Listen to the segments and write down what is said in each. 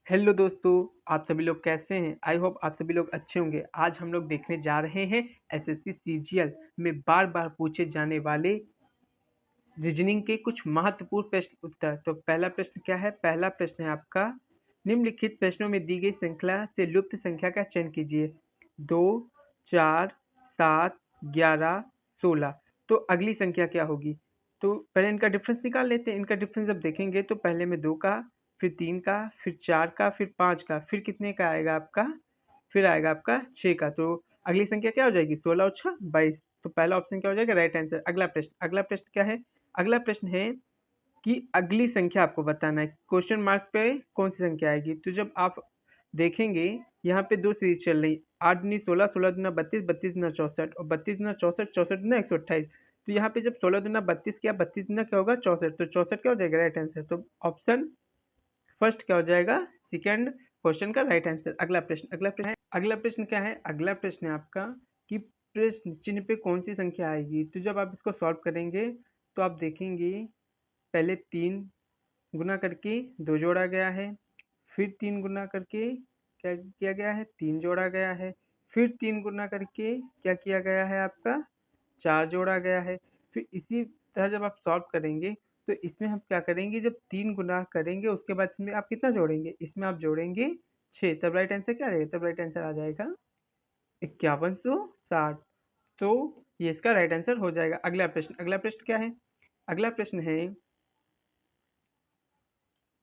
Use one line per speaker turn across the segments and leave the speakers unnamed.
Hello दोस्तों, आप सभी लोग कैसे हैं? आई होप आप सभी लोग अच्छे होंगे। आज हम लोग देखने जा रहे हैं एसएससी सीजीएल में बार-बार पूछे जाने वाले रीजनिंग के कुछ महत्वपूर्ण प्रश्न उत्तर। तो पहला प्रश्न क्या है? पहला प्रश्न है आपका, निम्नलिखित प्रश्नों में दी गई श्रृंखला से लुप्त संख्या का चयन कीजिए। 2, 4, 7, 11, 16। तो अगली संख्या क्या होगी? तो पहले इनका डिफरेंस निकाल लेते हैं। इनका डिफरेंस जब देखेंगे तो पहले में 2 का, फिर 3 का, फिर 4 का, फिर 5 का, फिर कितने का आएगा आपका? फिर आएगा आपका 6 का। तो अगली संख्या क्या हो जाएगी? 16 और 6 22। तो पहला ऑप्शन क्या हो जाएगा? Right answer. अगला प्रश्न क्या है? अगला प्रश्न है कि अगली संख्या आपको बताना है। क्वेश्चन मार्क पे कौन सी संख्या आएगी? तो जब आप देखेंगे यहाँ पे दो सीरीज चल रही, 8 दूनी 16, 16 दूना 32, 32 दूना 64 और 32 दूना 64, 64 दूना 128। तो यहाँ पे जब 16 दूना 32 किया, 32 दूना क्या होगा? 64। तो 64 क्या हो जाएगा? Right answer. तो ऑप्शन फर्स्ट क्या हो जाएगा? सेकंड क्वेश्चन का राइट आंसर। अगला प्रश्न क्या है? अगला प्रश्न है आपका कि प्रश्न चिन्ह पे कौन सी संख्या आएगी? तो जब आप इसको सॉल्व करेंगे तो आप देखेंगे पहले 3 गुना करके 2 जोड़ा गया है, फिर 3 गुना करके क्या किया गया है? 3 जोड़ा गया है, फिर 3 गुना करके क्या किया गया है आपका? 4 जोड़ा गया है। फिर इसी तरह जब आप सॉल्व करेंगे तो इसमें हम क्या करेंगे? जब 3 गुना करेंगे उसके बाद इसमें आप कितना जोड़ेंगे? इसमें आप जोड़ेंगे 6। तब राइट आंसर क्या रहेगा? तब राइट आंसर आ जाएगा 5160। तो ये इसका राइट आंसर हो जाएगा। अगला प्रश्न क्या है? अगला प्रश्न है,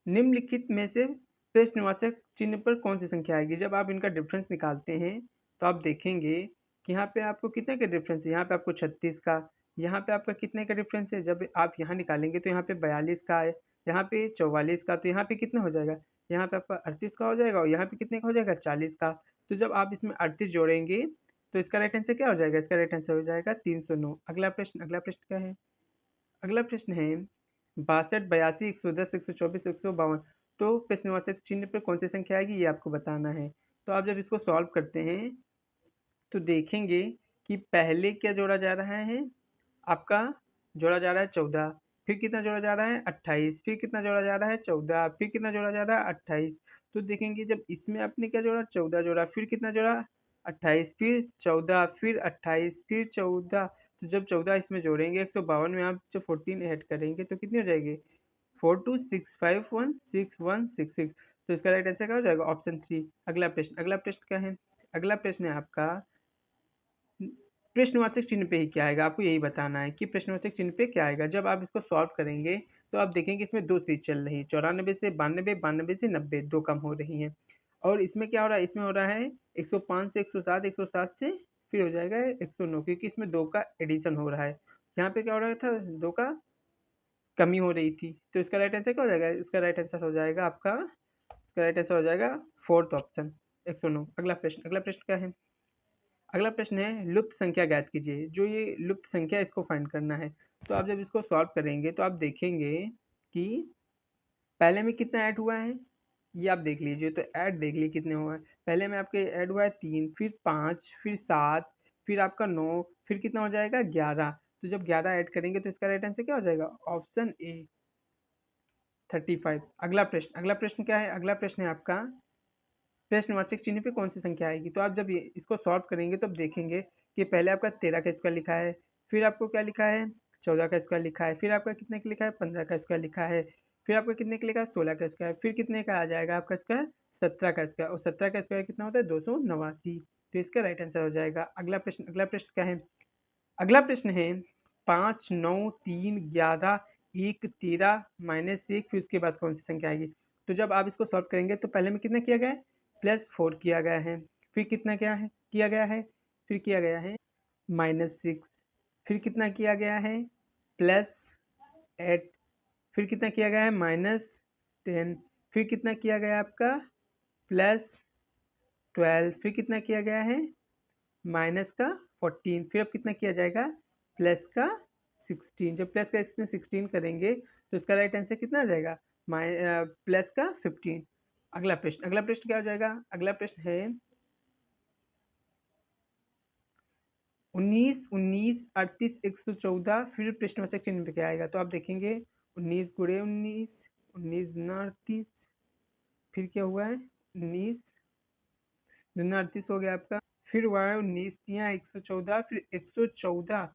निम्नलिखित में से प्रश्नवाचक चिन्ह पर कौन सी संख्या आएगी? जब आप इनका डिफरेंस निकालते हैं तो आप देखेंगे कि यहाँ पे आपको कितने का डिफरेंस है? यहाँ पे आपको 36 का, यहाँ पे आपका कितने का डिफरेंस है? जब आप यहाँ निकालेंगे तो यहाँ पे 42 का है, यहाँ पे 44 का, तो यहाँ पे कितना हो जाएगा? यहाँ पे आपका 38 का हो जाएगा और यहाँ पे कितने का हो जाएगा? 40 का। तो जब आप इसमें 38 जोड़ेंगे तो इसका राइट आंसर क्या हो जाएगा? इसका राइट आंसर हो जाएगा 309। अगला प्रश्न क्या है? अगला प्रश्न है 62, 82, 110, 124, 152। तो प्रश्नवाचक चिन्ह पर कौन सी संख्या आएगी? ये आपको बताना है। तो आप जब इसको सॉल्व करते हैं तो देखेंगे कि पहले क्या जोड़ा जा रहा है? आपका जोड़ा जा रहा है 14, फिर कितना जोड़ा जा रहा है? 28, फिर कितना जोड़ा जा रहा है? 14, फिर कितना जोड़ा जा रहा है? 28। तो देखेंगे जब इसमें आपने क्या जोड़ा? 14 जोड़ा, फिर कितना जोड़ा? 28, फिर 14, फिर 28, फिर 14। तो जब 14 इसमें जोड़ेंगे 152 में आप जब 14 ऐड करेंगे तो कितनी हो जाएगी? 426516 तो इसका राइट आंसर क्या हो जाएगा? ऑप्शन 3। अगला प्रश्न क्या है? अगला प्रश्न है आपका, प्रश्नवाचक चिन्ह पे ही क्या आएगा? आपको यही बताना है कि प्रश्नवाचक चिन्ह पे क्या आएगा। जब आप इसको सॉल्व करेंगे तो आप देखेंगे इसमें दो सीरीज चल रही है, 94 से 92, 92 से 90, दो कम हो रही हैं। और इसमें क्या हो रहा है? इसमें हो रहा है 105 से 107, 107 से फिर हो जाएगा 109, क्योंकि इसमें दो का एडिशन हो रहा है। यहाँ पे क्या हो रहा था? दो का कमी हो रही थी। तो इसका राइट आंसर क्या हो जाएगा? इसका राइट आंसर हो जाएगा आपका, इसका राइट आंसर हो जाएगा फोर्थ ऑप्शन 109। अगला प्रश्न क्या है? अगला प्रश्न है, लुप्त संख्या ज्ञात कीजिए। जो ये लुप्त संख्या इसको फाइंड करना है। तो आप जब इसको सॉल्व करेंगे तो आप देखेंगे कि पहले में कितना ऐड हुआ है, ये आप देख लीजिए। तो ऐड देख लीजिए कितने हुआ है। पहले में आपके ऐड हुआ है 3, फिर 5, फिर 7, फिर आपका 9, फिर कितना हो जाएगा? 11। तो जब 11 ऐड करेंगे तो इसका राइट आंसर क्या हो जाएगा? Option A 35। अगला प्रश्न क्या है? अगला प्रश्न है आपका, प्रश्नवाचक चिन्ह पे कौन सी संख्या आएगी? तो आप जब ये इसको सॉल्व करेंगे तो आप देखेंगे कि पहले आपका 13 का स्क्वायर लिखा है, फिर आपको क्या लिखा है? 14 का स्क्वायर लिखा है, फिर आपका कितने का लिखा है? 15 का स्क्वायर लिखा है, फिर आपका कितने का लिखा है? 16 का स्क्वायर, फिर कितने का आ जाएगा आपका स्क्वायर? 17 का स्क्वायर, और 17 का स्क्वायर कितना होता है? 289। तो इसका राइट आंसर हो जाएगा। अगला प्रश्न क्या है? अगला प्रश्न है 5, 9, 3, 11, 1, 13 माइनस 1, फिर उसके बाद कौन सी संख्या आएगी? तो जब आप इसको सॉल्व करेंगे तो पहले में कितना किया गया है? +4 किया गया है, फिर कितना क्या है किया गया है? फिर किया गया है -6, फिर कितना किया गया है? +8, फिर कितना किया गया है? -10, फिर कितना किया गया आपका? +12, फिर कितना किया गया है? माइनस का 14, फिर अब कितना किया जाएगा? प्लस का 16। जब प्लस का इसमें 16 करेंगे तो इसका राइट आंसर कितना आ जाएगा? प्लस का 15। अगला प्रश्न क्या हो जाएगा? अगला प्रश्न है 19, 19, 38, 114, फिर प्रश्नवाचक चिन्ह पे क्या आएगा? तो आप देखेंगे 19 गुणे 19, 19 दूना 38, फिर क्या हुआ है 19 दूना 38 हो गया आपका। फिर हुआ है 19 तिया 114, फिर 114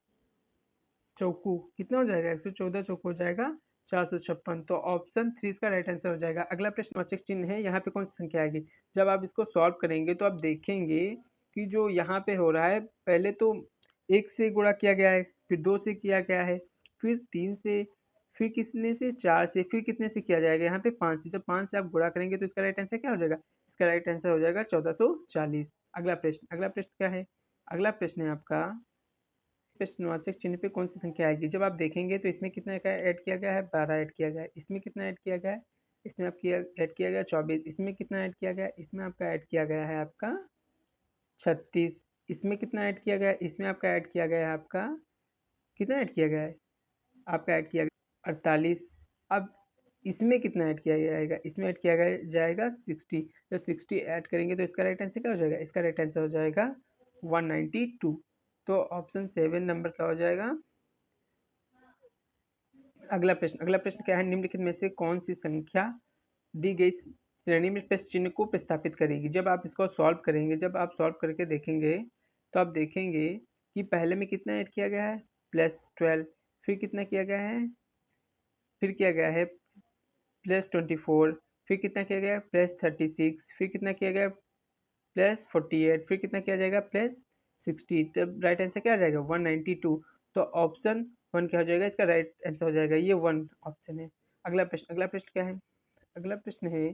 चौकू कितना हो जाएगा, 114 चौकू हो जाएगा 456। तो ऑप्शन 3 इसका राइट आंसर हो जाएगा। अगला प्रश्न वाचक चिन्ह है, यहाँ पे कौन सी संख्या आएगी। जब आप इसको सॉल्व करेंगे तो आप देखेंगे कि जो यहाँ पे हो रहा है, पहले तो 1 से गुणा किया गया है, फिर 2 से किया गया है, फिर 3 से, फिर कितने से 4 से, फिर कितने से किया जाएगा यहाँ पे 5 से। जब 5 से आप गुणा करेंगे तो इसका राइट आंसर क्या हो जाएगा, इसका राइट आंसर हो जाएगा 1440। अगला प्रश्न क्या है, अगला प्रश्न है आपका प्रश्नवाचक चिन्ह पे कौन सी संख्या आएगी। जब आप देखेंगे तो इसमें कितना का ऐड किया गया है, 12 ऐड किया गया है। इसमें कितना ऐड किया गया है, इसमें आप किया ऐड किया गया 24। इसमें कितना ऐड किया गया है, इसमें आपका ऐड किया गया है आपका 36। इसमें कितना ऐड किया गया है, इसमें आपका ऐड किया गया है आपका कितना ऐड किया गया है, आपका ऐड किया गया 48। अब इसमें कितना ऐड किया जाएगा, इसमें ऐड किया गया जाएगा 60। जब 60 ऐड करेंगे तो इसका राइट आंसर क्या हो जाएगा, इसका राइट आंसर हो जाएगा 192। तो ऑप्शन 7 नंबर का हो जाएगा। अगला प्रश्न क्या है, निम्नलिखित में से कौन सी संख्या दी गई श्रेणी में प्रश्न चिन्ह को प्रतिस्थापित करेगी। जब आप इसको सॉल्व करेंगे, जब आप सॉल्व करके देखेंगे तो आप देखेंगे कि पहले में कितना ऐड किया गया है, +12। फिर कितना किया गया है, फिर किया गया है +24। फिर कितना किया गया है +36। फिर कितना किया गया +48। फिर कितना किया जाएगा +60। तब राइट आंसर क्या आ जाएगा 192। तो ऑप्शन 1 क्या हो जाएगा, इसका राइट आंसर हो जाएगा ये 1 ऑप्शन है। अगला प्रश्न क्या है, अगला प्रश्न है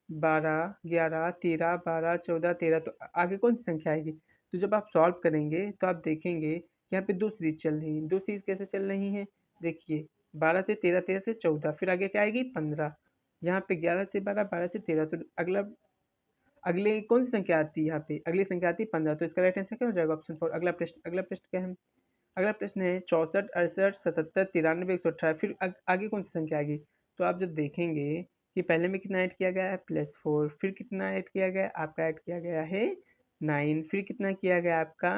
12 11 13 12 14 13। तो आगे कौन सी संख्या आएगी। तो जब आप सॉल्व करेंगे तो आप देखेंगे यहाँ पे दो सीरीज चल रही है। दो सीरीज कैसे चल रही है, देखिए 12 से 13, 13 से 14, फिर आगे क्या आएगी 15। यहाँ पे 11 से 12, 12 से 13। तो अगले कौन सी संख्या आती है, यहाँ पे अगली संख्या आती है 15। तो इसका राइट आंसर क्या हो जाएगा ऑप्शन 4। अगला प्रश्न क्या है, अगला प्रश्न है 64 68 77 93 118। फिर आगे कौन सी संख्या आएगी। तो आप जब देखेंगे कि पहले में कितना ऐड किया गया है +4। फिर कितना ऐड किया गया है, आपका ऐड किया गया है 9। फिर कितना किया गया आपका,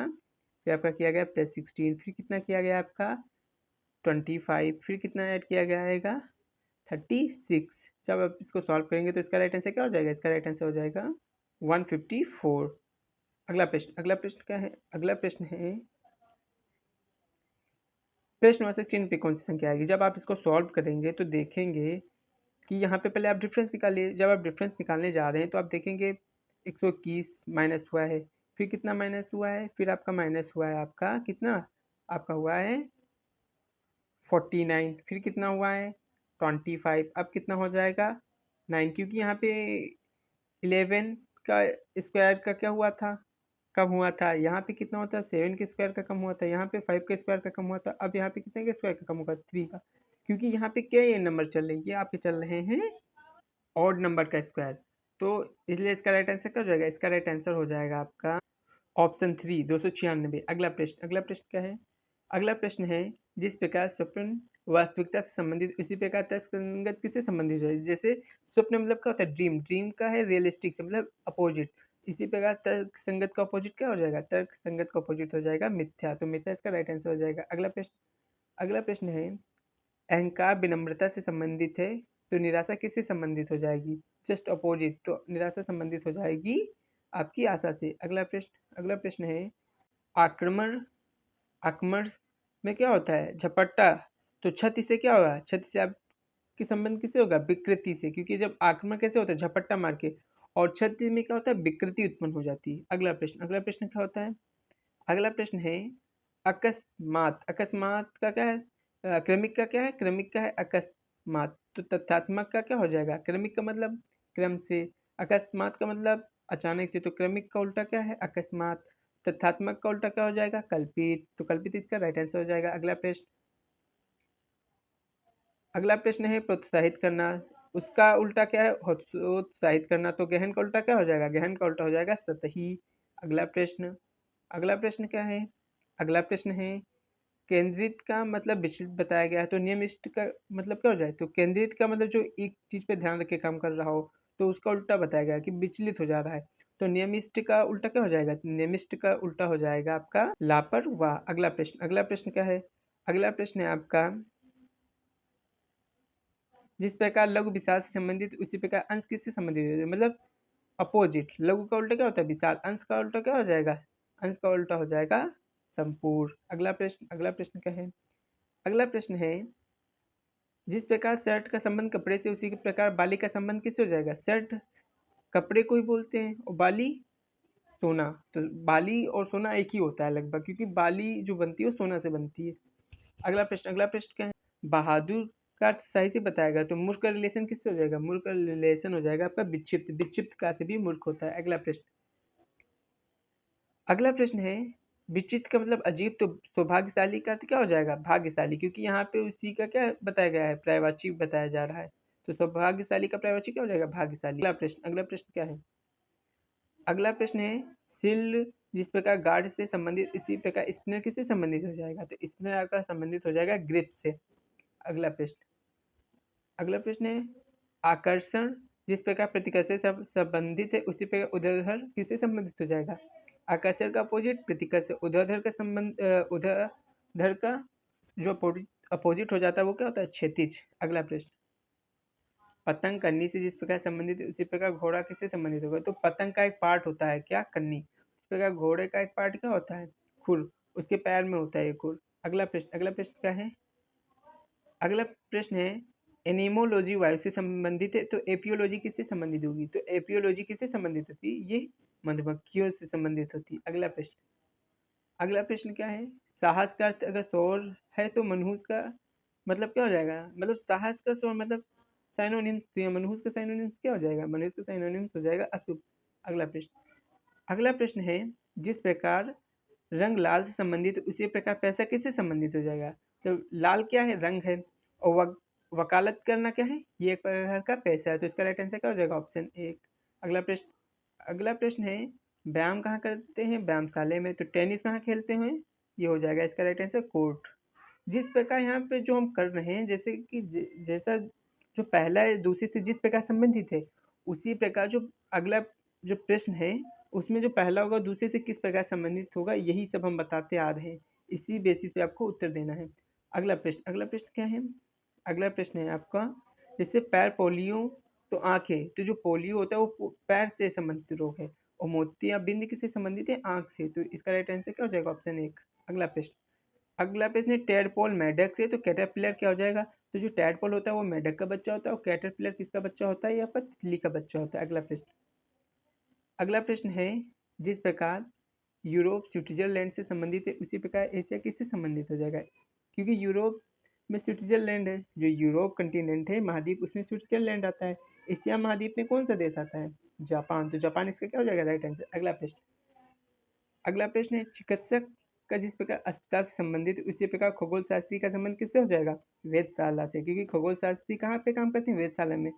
फिर आपका किया गया +16। फिर कितना किया गया आपका 25। फिर कितना ऐड किया गया आएगा 36। जब आप इसको सॉल्व करेंगे तो इसका राइट आंसर क्या हो जाएगा, इसका राइट आंसर हो जाएगा 154। अगला प्रश्न क्या है, अगला प्रश्न है प्रश्नवाचक चिन्ह पे कौन सी संख्या आएगी। जब आप इसको सॉल्व करेंगे तो देखेंगे कि यहाँ पे पहले आप डिफरेंस निकालिए। जब आप डिफरेंस निकालने जा रहे हैं तो आप देखेंगे 121 माइनस हुआ है, फिर कितना माइनस हुआ है, फिर आपका माइनस हुआ है आपका कितना, आपका हुआ है 49। फिर कितना हुआ है 25। अब कितना हो जाएगा 9, क्योंकि यहाँ पे 11 का स्क्वायर का क्या हुआ था, कम हुआ था। यहाँ पे कितना होता है 7 के स्क्वायर का कम हुआ था, यहाँ पे 5 के स्क्वायर का कम हुआ था। अब यहाँ पे कितने के स्क्वायर का कम होगा 3 का, क्योंकि यहाँ पे क्या ये नंबर चल रहे हैं, ये आपके चल रहे हैं ऑड नंबर का स्क्वायर। तो इसलिए इसका राइट आंसर क्या हो जाएगा, इसका राइट आंसर हो जाएगा आपका ऑप्शन 3 296। अगला प्रश्न क्या है, अगला प्रश्न है जिस प्रकार स्वप्न वास्तविकता से संबंधित उसी प्रकार तर्कसंगत किससे संबंधित है। जैसे स्वप्न मतलब क्या होता है ड्रीम, ड्रीम का है रियलिस्टिक से मतलब अपोजिट। इसी प्रकार तर्क संगत का अपोजिट क्या हो जाएगा, तर्क संगत का अपोजिट हो जाएगा मिथ्या। तो मिथ्या इसका राइट आंसर हो जाएगा। अगला प्रश्न है अहंकार विनम्रता से संबंधित है तो निराशा किससे संबंधित हो जाएगी, जस्ट अपोजिट। तो निराशा संबंधित हो जाएगी आपकी आशा से। अगला प्रश्न है आक्रमण, आक्रमण में क्या होता है झपट्टा। तो क्षति से क्या होगा, क्षति से आपकी संबंध किससे होगा, विकृति से, क्योंकि जब आक्रमण कैसे होता है झपट्टा मार के, और क्षति में क्या होता है विकृति उत्पन्न हो जाती है। अगला प्रश्न क्या होता है, अगला प्रश्न है अकस्मात। अकस्मात का क्या है, क्रमिक का क्या है, क्रमिक का है अकस्मात। तो तथ्यात्मक का क्या हो जाएगा, क्रमिक का मतलब क्रम से, अकस्मात का मतलब अचानक से। तो क्रमिक का उल्टा क्या है अकस्मात, तथ्यात्मक का उल्टा क्या हो जाएगा कल्पित। तो कल्पित इसका राइट आंसर हो जाएगा। अगला प्रश्न है प्रोत्साहित करना, उसका उल्टा क्या है हतोत्साहित करना। तो गहन का उल्टा क्या हो जाएगा, गहन का उल्टा हो जाएगा सतही। अगला प्रश्न अगला प्रश्न क्या है, अगला प्रश्न है केंद्रित का मतलब विचलित बताया गया है। तो नियमिष्ट का मतलब क्या हो जाए, तो केंद्रित का मतलब जो एक चीज पे ध्यान रख के काम कर रहा हो, तो उसका उल्टा बताया गया कि विचलित हो जा रहा है। तो नियमिष्ट का उल्टा क्या हो जाएगा, नियमिष्ट का उल्टा हो जाएगा आपका लापरवाह। अगला प्रश्न क्या है, अगला प्रश्न है आपका जिस प्रकार लघु विशाल से संबंधित उसी प्रकार अंश किससे संबंधित है, मतलब अपोजिट। लघु का उल्टा क्या होता है, विशाल। अंश का उल्टा क्या हो जाएगा, अंश का उल्टा हो जाएगा संपूर्ण। अगला प्रश्न क्या है, अगला प्रश्न है जिस प्रकार शर्ट का संबंध कपड़े से उसी के प्रकार बाली का संबंध किससे हो जाएगा। शर्ट कपड़े को ही बोलते हैं और बाली सोना, तो बाली और सोना एक ही होता है लगभग, क्योंकि बाली जो बनती है वो सोना से बनती है। अगला प्रश्न क्या है, बहादुर का अर्थ सही से बताया गया तो मूर्ख का रिलेशन किससे हो जाएगा, मूर्ख का रिलेशन हो जाएगा आपका विक्षिप्त। विक्षिप्त का अर्थ भी मूर्ख होता है। अगला प्रश्न है विचित्र का मतलब अजीब, तो सौभाग्यशाली का अर्थ क्या हो जाएगा, भाग्यशाली, क्योंकि यहाँ पे उसी का क्या बताया गया है, पर्यायवाची बताया जा रहा है। तो सौभाग्यशाली का पर्यायवाची क्या हो जाएगा, भाग्यशाली। अगला प्रश्न क्या है, अगला प्रश्न है सिल जिस प्रकार गार्ड से संबंधित इसी प्रकार स्पिनर किससे संबंधित हो जाएगा, तो स्पिनर आपका संबंधित हो जाएगा ग्रिप से। अगला प्रश्न है आकर्षण जिस प्रकार प्रतिकर्ष से संबंधित है उसी प्रकार ऊर्ध्वाधर किससे संबंधित हो जाएगा। आकर्षण का अपोजिट प्रतिकर्ष से ऊर्ध्वाधर का संबंध, ऊर्ध्वाधर का जो अपोजिट हो जाता है वो क्या होता है, क्षैतिज। अगला प्रश्न पतंग कन्नी से जिस प्रकार संबंधित है उसी प्रकार घोड़ा किससे संबंधित होगा, तो पतंग का एक पार्ट होता है क्या, कन्नी। इस प्रकार घोड़े का एक पार्ट क्या होता है, खुर, उसके पैर में होता है ये खुर। अगला प्रश्न क्या है, अगला प्रश्न है एनिमोलॉजी वायु से संबंधित है तो एपियोलॉजी किससे संबंधित होगी, तो एपियोलॉजी किससे संबंधित होती है, ये मधुमक्खियों से संबंधित होती है। अगला प्रश्न क्या है, साहस का अर्थ अगर शोर है तो मनहूस का मतलब क्या हो जाएगा, मतलब साहस का शोर मतलब साइनोनिम्स, तो ये मनहूस का साइनोनिम्स क्या हो जाएगा, मनहूस का साइनोनिम्स हो जाएगा अशुभ। अगला प्रश्न है जिस प्रकार रंग लाल से संबंधित उसी प्रकार पैसा किससे संबंधित हो जाएगा, तो लाल क्या है, रंग है, और वकालत करना क्या है, ये एक प्रकार का पैसा है, तो इसका राइट आंसर क्या हो जाएगा, ऑप्शन एक। अगला प्रश्न है व्यायाम कहाँ करते हैं, व्यायामशाला में, तो टेनिस कहाँ खेलते हैं, ये हो जाएगा इसका राइट आंसर कोर्ट। जिस प्रकार यहाँ पे जो हम कर रहे हैं जैसे कि जैसा जो पहला है दूसरे से जिस प्रकार संबंधित है उसी प्रकार जो अगला जो प्रश्न है उसमें जो पहला होगा दूसरे से किस प्रकार संबंधित होगा, यही सब हम बताते आ रहे हैं। इसी बेसिस पे आपको उत्तर देना है। अगला प्रश्न क्या है, अगला प्रश्न है आपका जैसे पैर पोलियो तो आंखें, तो जो पोलियो होता है वो पैर से संबंधित रोग है, और मोतियाबिंद बिंद किससे संबंधित है, आंख से, तो इसका राइट आंसर क्या हो जाएगा, ऑप्शन एक। अगला प्रश्न है टेडपोल मेढक से, तो कैटरपिलर क्या हो जाएगा, तो जो टेडपोल होता है वो मेढक का बच्चा होता है और कैटरपिलर किसका बच्चा होता है, यहाँ पर तितली का बच्चा होता है। अगला प्रश्न है जिस प्रकार यूरोप स्विट्जरलैंड से संबंधित है उसी प्रकार एशिया किससे संबंधित हो जाएगा, क्योंकि यूरोप में स्विट्जरलैंड है, जो यूरोप कंटिनेंट है महाद्वीप उसमें स्विट्जरलैंड आता है। एशिया महाद्वीप में कौन सा देश आता है, जापान, तो जापान इसका क्या हो जाएगा राइट आंसर। अगला प्रश्न है चिकित्सक का जिस प्रकार अस्पताल से संबंधित उसी प्रकार खगोल शास्त्री का संबंध किससे हो जाएगा, वेधशाला से, क्योंकि खगोल शास्त्री कहाँ पे काम करते हैं, वेधशाला में,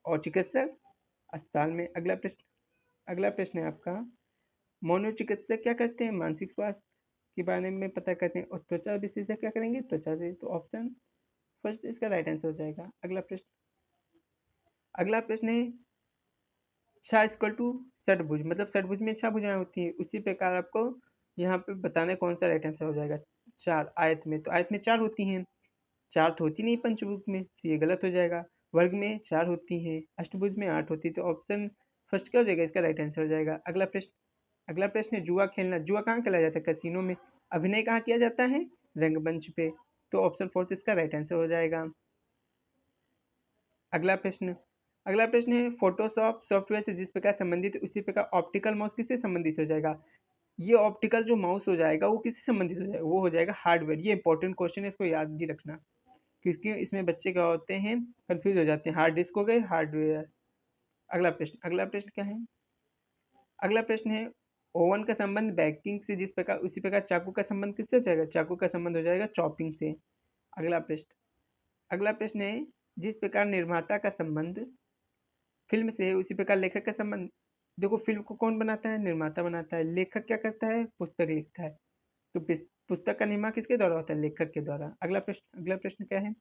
और चिकित्सक अस्पताल में। अगला प्रश्न है आपका मनोचिकित्सक क्या करते हैं, मानसिक स्वास्थ्य के बारे में पता करते हैं, और त्वचा विशेषज्ञ क्या करेंगे, त्वचा से, तो ऑप्शन फर्स्ट इसका राइट आंसर हो जाएगा। अगला प्रश्न है छा इक्वल टू षटभुज, मतलब षटभुज में छह भुजाएं होती हैं उसी प्रकार आपको यहाँ पे बताना है कौन सा राइट आंसर हो जाएगा। चार आयत में, तो आयत में चार होती हैं, चार तो होती नहीं पंचभुज में, तो ये गलत हो जाएगा। वर्ग में चार होती हैं, अष्टभुज में आठ होती है, तो ऑप्शन फर्स्ट क्या हो जाएगा, इसका राइट आंसर हो जाएगा। अगला प्रश्न है जुआ खेलना, जुआ कहाँ खेला जाता है, कैसीनो में। अभिनय कहाँ किया जाता है, रंगमंच पे, तो ऑप्शन फोर्थ इसका राइट आंसर हो जाएगा। अगला प्रश्न अगला प्रश्न है फोटोशॉप सॉफ्टवेयर से जिस प्रकार संबंधित उसी प्रकार ऑप्टिकल माउस किससे संबंधित हो जाएगा, ये ऑप्टिकल जो माउस हो जाएगा वो किससे संबंधित हो जाएगा, वो हो जाएगा हार्डवेयर। ये इंपॉर्टेंट क्वेश्चन है, इसको याद भी रखना, क्योंकि इसमें बच्चे क्या होते हैं, कंफ्यूज हो जाते हैं, हार्ड डिस्क हो गए हार्डवेयर। अगला प्रश्न क्या है, अगला प्रश्न है ओवन का संबंध बेकिंग से जिस प्रकार उसी प्रकार चाकू का संबंध किससे हो जाएगा, चाकू का संबंध हो जाएगा चॉपिंग से। अगला प्रश्न अगला प्रश्न है जिस प्रकार निर्माता का संबंध फिल्म से है उसी प्रकार लेखक का संबंध, देखो फिल्म को कौन बनाता है, निर्माता बनाता है, लेखक क्या करता है, पुस्तक लिखता है, तो पुस्तक का निर्माण किसके द्वारा होता है, लेखक के द्वारा। अगला प्रश्न क्या है,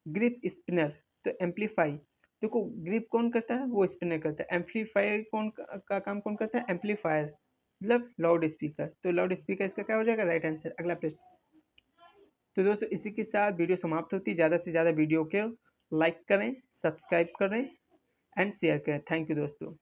ग्रिप स्पिनर तो एम्पलीफाई, देखो ग्रिप कौन करता है, वो स्पिनर करता है, एम्पलीफायर कौन का काम कौन करता है, एम्पलीफायर मतलब लाउड स्पीकर, तो लाउड स्पीकर इसका क्या हो जाएगा राइट आंसर। अगला प्रश्न, तो दोस्तों इसी के साथ वीडियो समाप्त होती है। ज़्यादा से ज़्यादा वीडियो को लाइक करें, सब्सक्राइब करें एंड शेयर करें। थैंक यू दोस्तों।